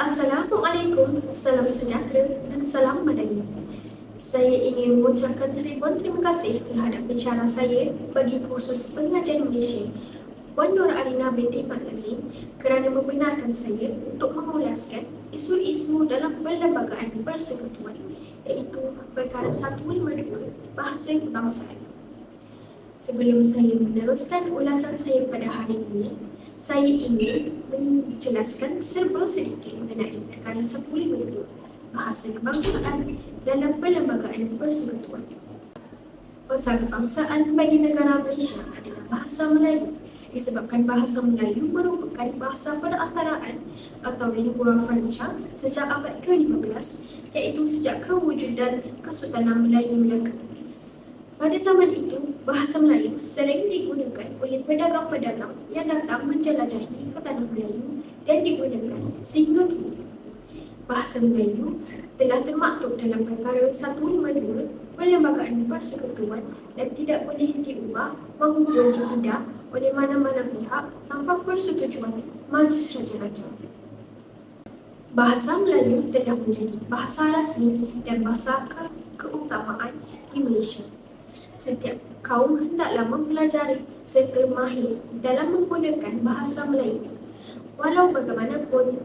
Assalamualaikum, salam sejahtera dan salam madani. Saya ingin mengucapkan ribuan terima kasih terhadap pensyarah saya bagi kursus pengajian Malaysia Wan Nur Arina binti Mat Lazim kerana membenarkan saya untuk mengulaskan isu-isu dalam perlembagaan persekutuan iaitu perkara 152 bahasa kebangsaan. Sebelum saya meneruskan ulasan saya pada hari ini, saya ingin menjelaskan serba sedikit mengenai perkara 152 bahasa kebangsaan dalam perlembagaan persekutuan. Bahasa kebangsaan bagi negara Malaysia adalah bahasa Melayu disebabkan bahasa Melayu merupakan bahasa perantaraan atau lingua franca sejak abad ke-15 iaitu sejak kewujudan Kesultanan Melayu Melaka. Pada zaman itu, bahasa Melayu sering digunakan oleh pedagang-pedagang yang datang menjelajahi ke tanah Melayu dan digunakan sehingga kini. Bahasa Melayu telah termaktub dalam perkara 152 Perlembagaan Persekutuan dan tidak boleh diubah maupun dipindah oleh mana-mana pihak tanpa persetujuan Majlis Raja-Raja. Bahasa Melayu telah menjadi bahasa rasmi dan bahasa keutamaan di Malaysia. Setiap kaum hendaklah mempelajari serta mahir dalam menggunakan bahasa Melayu. Walau bagaimanapun,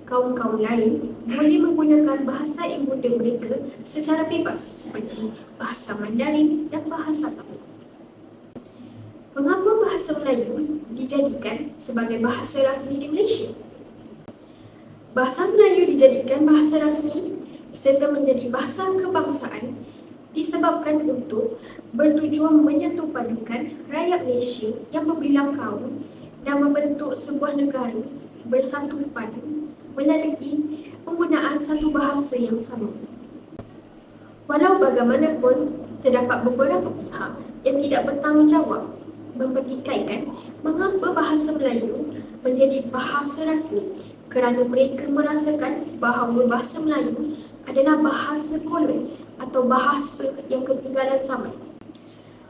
kaum-kaum lain boleh menggunakan bahasa ibunda mereka secara bebas seperti bahasa Mandarin dan bahasa Tamil. Mengapa bahasa Melayu dijadikan sebagai bahasa rasmi di Malaysia? Bahasa Melayu dijadikan bahasa rasmi serta menjadi bahasa kebangsaan disebabkan untuk bertujuan menyatupadukan rakyat Malaysia yang berbilang kaum dan membentuk sebuah negara bersatu padu melalui penggunaan satu bahasa yang sama. Walau bagaimanapun, terdapat beberapa pihak yang tidak bertanggungjawab mempertikaikan mengapa bahasa Melayu menjadi bahasa rasmi kerana mereka merasakan bahawa bahasa Melayu adalah bahasa kolon atau bahasa yang ketinggalan zaman.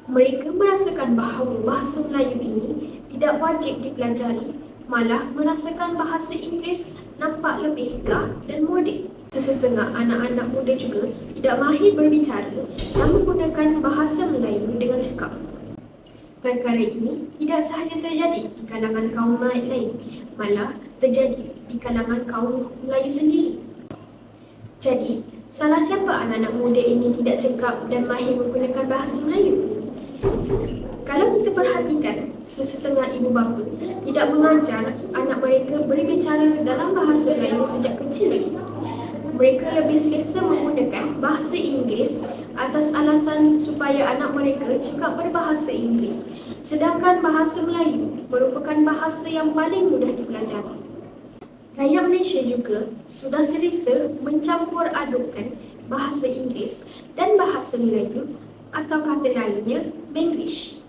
Mereka merasakan bahawa bahasa Melayu ini tidak wajib dipelajari, malah merasakan bahasa Inggeris nampak lebih gah dan moden. Sesetengah anak-anak muda juga tidak mahir berbicara dan menggunakan bahasa Melayu dengan cekap. Perkara ini tidak sahaja terjadi di kalangan kaum lain, malah terjadi di kalangan kaum Melayu sendiri. Jadi, salah siapa anak-anak muda ini tidak cekap dan mahir menggunakan bahasa Melayu? Kalau kita perhatikan, sesetengah ibu bapa tidak mengajar anak mereka berbicara dalam bahasa Melayu sejak kecil lagi. Mereka lebih selesa menggunakan bahasa Inggeris atas alasan supaya anak mereka cakap berbahasa Inggeris, sedangkan bahasa Melayu merupakan bahasa yang paling mudah dipelajari. Rakyat Malaysia juga sudah selesa mencampur adukkan bahasa Inggeris dan bahasa Melayu atau kata lainnya Manglish.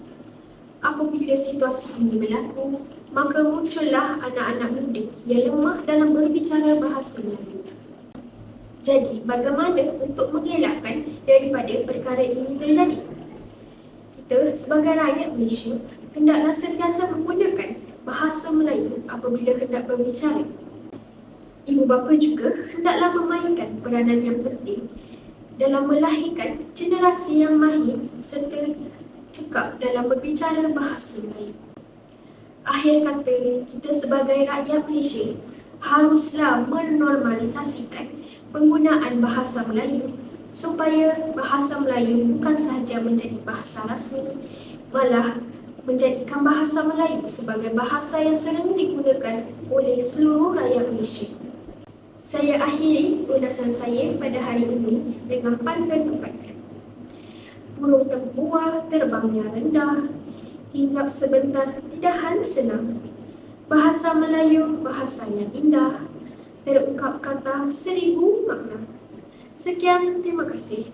Apabila situasi ini berlaku, maka muncullah anak-anak muda yang lemah dalam berbicara bahasa Melayu. Jadi, bagaimana untuk mengelakkan daripada perkara ini terjadi? Kita sebagai rakyat Malaysia hendaklah sentiasa menggunakan bahasa Melayu apabila hendak berbicara. Ibu bapa juga hendaklah memainkan peranan yang penting dalam melahirkan generasi yang mahir serta cekap dalam berbicara bahasa Melayu. Akhir kata, kita sebagai rakyat Malaysia haruslah menormalisasikan penggunaan bahasa Melayu supaya bahasa Melayu bukan sahaja menjadi bahasa rasmi, malah menjadikan bahasa Melayu sebagai bahasa yang sering digunakan oleh seluruh rakyat Malaysia. Saya akhiri ulasan saya pada hari ini dengan pantun pepatah. Burung tempua terbangnya rendah, hinggap sebentar di dahan senang. Bahasa Melayu bahasa yang indah, terungkap kata 1000 makna. Sekian, terima kasih.